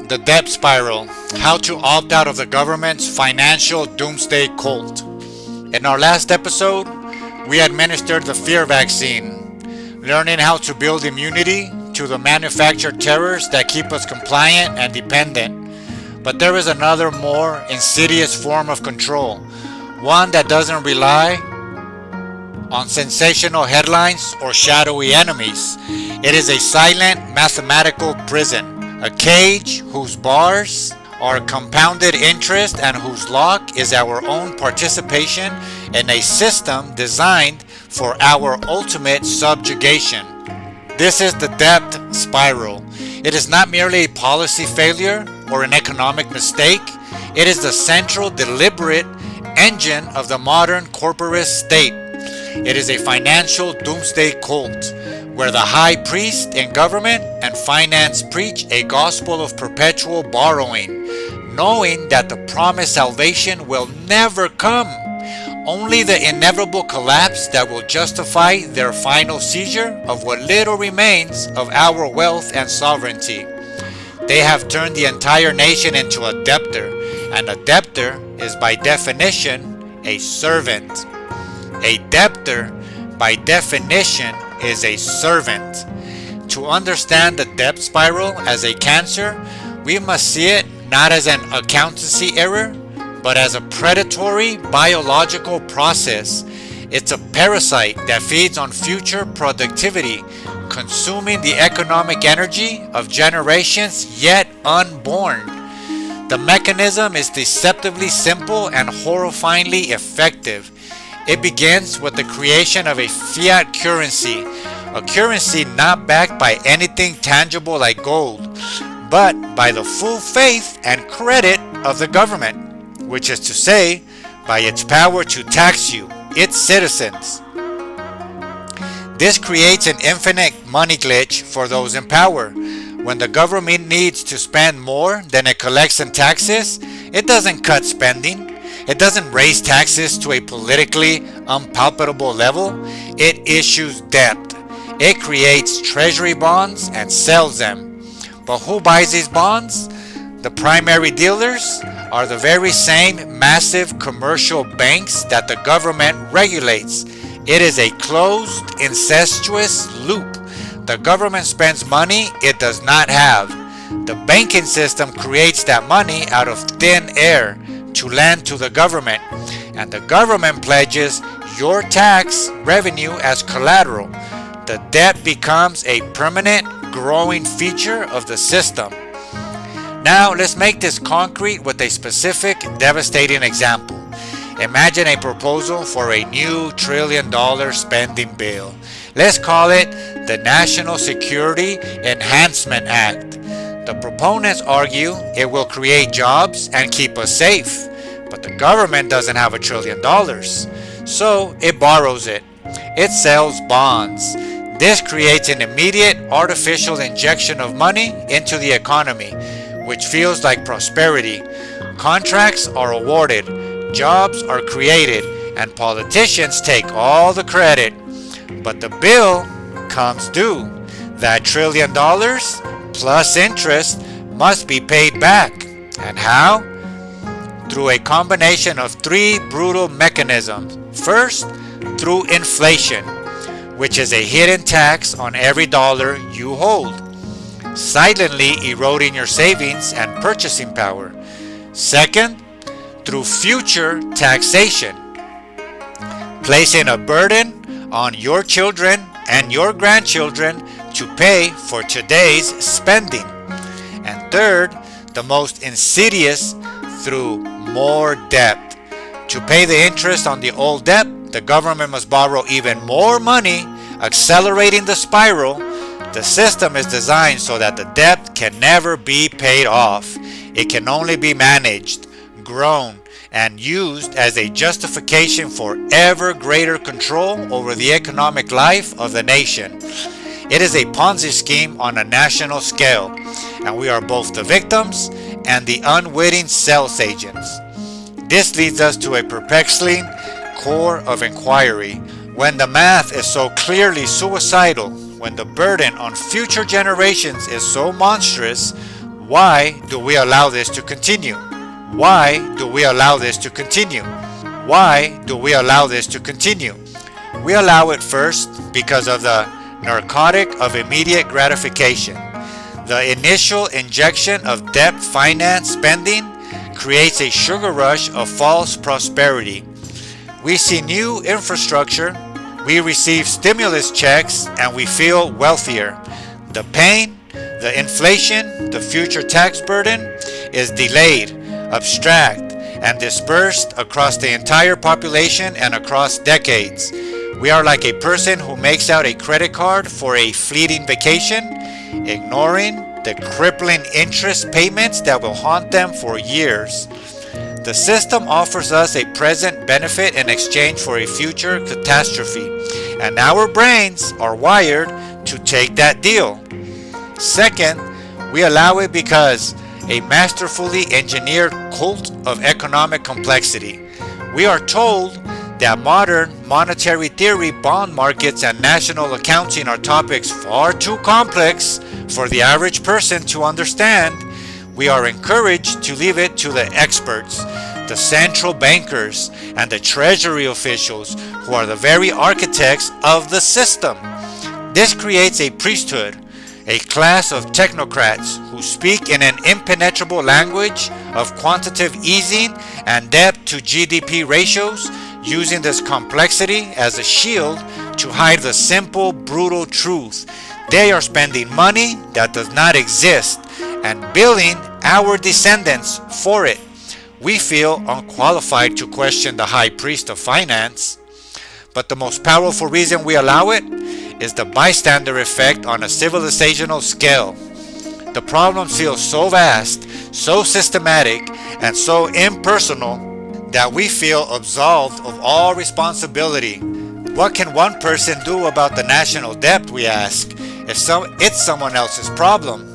The debt spiral, how to opt out of the government's financial doomsday cult. In our last episode, we administered the fear vaccine, learning how to build immunity to the manufactured terrors that keep us compliant and dependent. But there is another more insidious form of control, one that doesn't rely on sensational headlines or shadowy enemies. It is a silent mathematical prison. A cage whose bars are compounded interest and whose lock is our own participation in a system designed for our ultimate subjugation. This is the debt spiral. It is not merely a policy failure or an economic mistake. It is the central, deliberate engine of the modern corporate state. It is a financial doomsday cult where the high priest in government and finance preach a gospel of perpetual borrowing, knowing that the promised salvation will never come, only the inevitable collapse that will justify their final seizure of what little remains of our wealth and sovereignty. They have turned the entire nation into a debtor, and a debtor is by definition a servant. A debtor, by definition, is a servant. To understand the debt spiral as a cancer, we must see it not as an accountancy error, but as a predatory biological process. It's a parasite that feeds on future productivity, consuming the economic energy of generations yet unborn. The mechanism is deceptively simple and horrifyingly effective. It begins with the creation of a fiat currency, a currency not backed by anything tangible like gold, but by the full faith and credit of the government, which is to say, by its power to tax you, its citizens. This creates an infinite money glitch for those in power. When the government needs to spend more than it collects in taxes, it doesn't cut spending. It doesn't raise taxes to a politically unpalatable level. It issues debt. It creates treasury bonds and sells them. But who buys these bonds? The primary dealers are the very same massive commercial banks that the government regulates. It is a closed, incestuous loop. The government spends money it does not have. The banking system creates that money out of thin air to lend to the government, and the government pledges your tax revenue as collateral. The debt becomes a permanent, growing feature of the system. Now, let's make this concrete with a specific, devastating example. Imagine a proposal for a new $1 trillion spending bill. Let's call it the National Security Enhancement Act. The proponents argue it will create jobs and keep us safe, but the government doesn't have $1 trillion, so it borrows it. It sells bonds. This creates an immediate artificial injection of money into the economy, which feels like prosperity. Contracts are awarded, jobs are created, and politicians take all the credit. But the bill comes due. That $1 trillion plus interest must be paid back. And how? Through a combination of three brutal mechanisms. First, through inflation, which is a hidden tax on every dollar you hold, silently eroding your savings and purchasing power. Second, through future taxation, placing a burden on your children and your grandchildren to pay for today's spending. And third, the most insidious, through more debt. To pay the interest on the old debt, the government must borrow even more money, accelerating the spiral. The system is designed so that the debt can never be paid off. It can only be managed, grown, and used as a justification for ever greater control over the economic life of the nation. It is a Ponzi scheme on a national scale, and we are both the victims and the unwitting sales agents. This leads us to a perplexing core of inquiry. When the math is so clearly suicidal, when the burden on future generations is so monstrous, Why do we allow this to continue? Why do we allow this to continue? Why do we allow this to continue? We allow it first because of the narcotic of immediate gratification. The initial injection of debt finance spending creates a sugar rush of false prosperity. We see new infrastructure, we receive stimulus checks, and we feel wealthier. The pain, the inflation, the future tax burden is delayed, abstract, and dispersed across the entire population and across decades. We are like a person who makes out a credit card for a fleeting vacation, ignoring the crippling interest payments that will haunt them for years. The system offers us a present benefit in exchange for a future catastrophe, and our brains are wired to take that deal. Second, we allow it because a masterfully engineered cult of economic complexity. We are told that modern monetary theory, bond markets, and national accounting are topics far too complex for the average person to understand. We are encouraged to leave it to the experts, the central bankers, and the treasury officials who are the very architects of the system. This creates a priesthood, a class of technocrats who speak in an impenetrable language of quantitative easing and debt to GDP ratios, using this complexity as a shield to hide the simple, brutal truth. They are spending money that does not exist and billing our descendants for it. We feel unqualified to question the high priest of finance, but the most powerful reason we allow it is the bystander effect on a civilizational scale. The problem feels so vast, so systematic, and so impersonal that we feel absolved of all responsibility. What can one person do about the national debt, we ask? It's someone else's problem.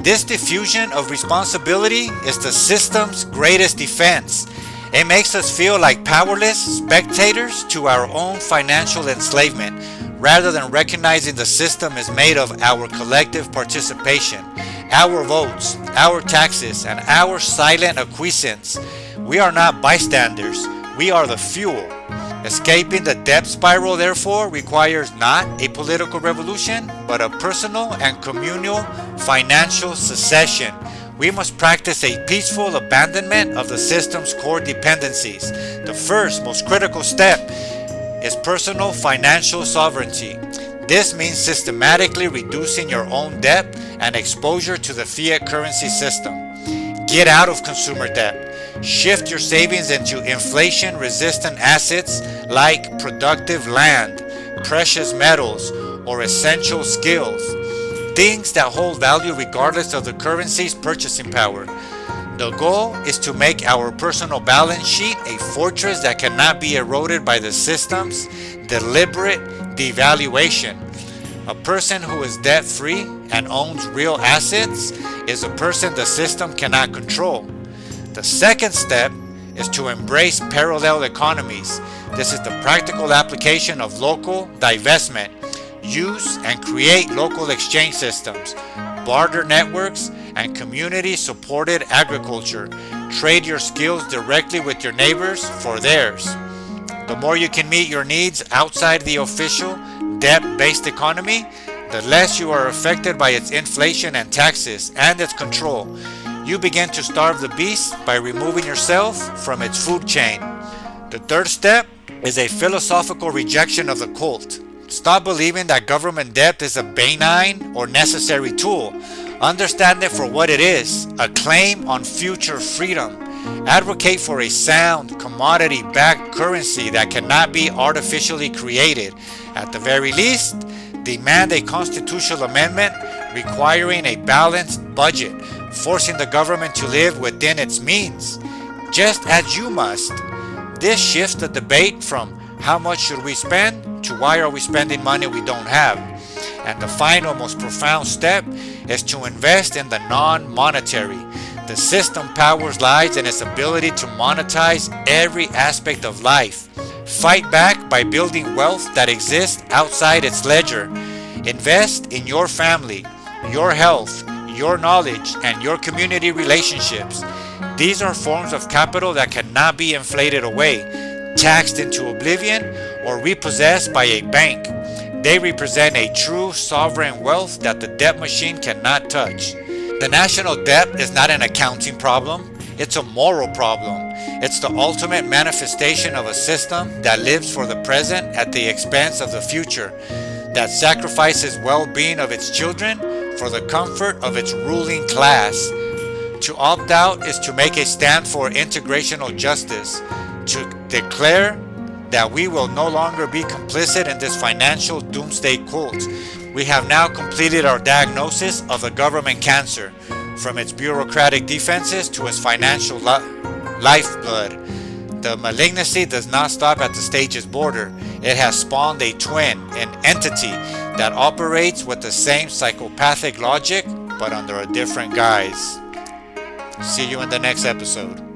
This diffusion of responsibility is the system's greatest defense. It makes us feel like powerless spectators to our own financial enslavement, rather than recognizing the system is made of our collective participation, our votes, our taxes, and our silent acquiescence. We are not bystanders, we are the fuel. Escaping the debt spiral, therefore, requires not a political revolution, but a personal and communal financial secession. We must practice a peaceful abandonment of the system's core dependencies. The first, most critical step is personal financial sovereignty. This means systematically reducing your own debt and exposure to the fiat currency system. Get out of consumer debt. Shift your savings into inflation-resistant assets like productive land, precious metals, or essential skills. Things that hold value regardless of the currency's purchasing power. The goal is to make our personal balance sheet a fortress that cannot be eroded by the system's deliberate devaluation. A person who is debt-free and owns real assets is a person the system cannot control. The second step is to embrace parallel economies. This is the practical application of local divestment. Use and create local exchange systems, barter networks, and community-supported agriculture. Trade your skills directly with your neighbors for theirs. The more you can meet your needs outside the official debt-based economy, the less you are affected by its inflation and taxes and its control. You begin to starve the beast by removing yourself from its food chain. The third step is a philosophical rejection of the cult. Stop believing that government debt is a benign or necessary tool. Understand it for what it is, a claim on future freedom. Advocate for a sound, commodity-backed currency that cannot be artificially created. At the very least, demand a constitutional amendment requiring a balanced budget, forcing the government to live within its means, just as you must. This shifts the debate from how much should we spend to why are we spending money we don't have. And the final, most profound step is to invest in the non-monetary. The system powers lies in its ability to monetize every aspect of life. Fight back by building wealth that exists outside its ledger. Invest in your family, your health, your knowledge, and your community relationships. These are forms of capital that cannot be inflated away, taxed into oblivion, or repossessed by a bank. They represent a true sovereign wealth that the debt machine cannot touch. The national debt is not an accounting problem, it's a moral problem. It's the ultimate manifestation of a system that lives for the present at the expense of the future, that sacrifices well-being of its children for the comfort of its ruling class. To opt out is to make a stand for integrational justice, to declare that we will no longer be complicit in this financial doomsday cult. We have now completed our diagnosis of the government cancer, from its bureaucratic defenses to its financial lifeblood. The malignancy does not stop at the stage's border. It has spawned a twin, an entity that operates with the same psychopathic logic, but under a different guise. See you in the next episode.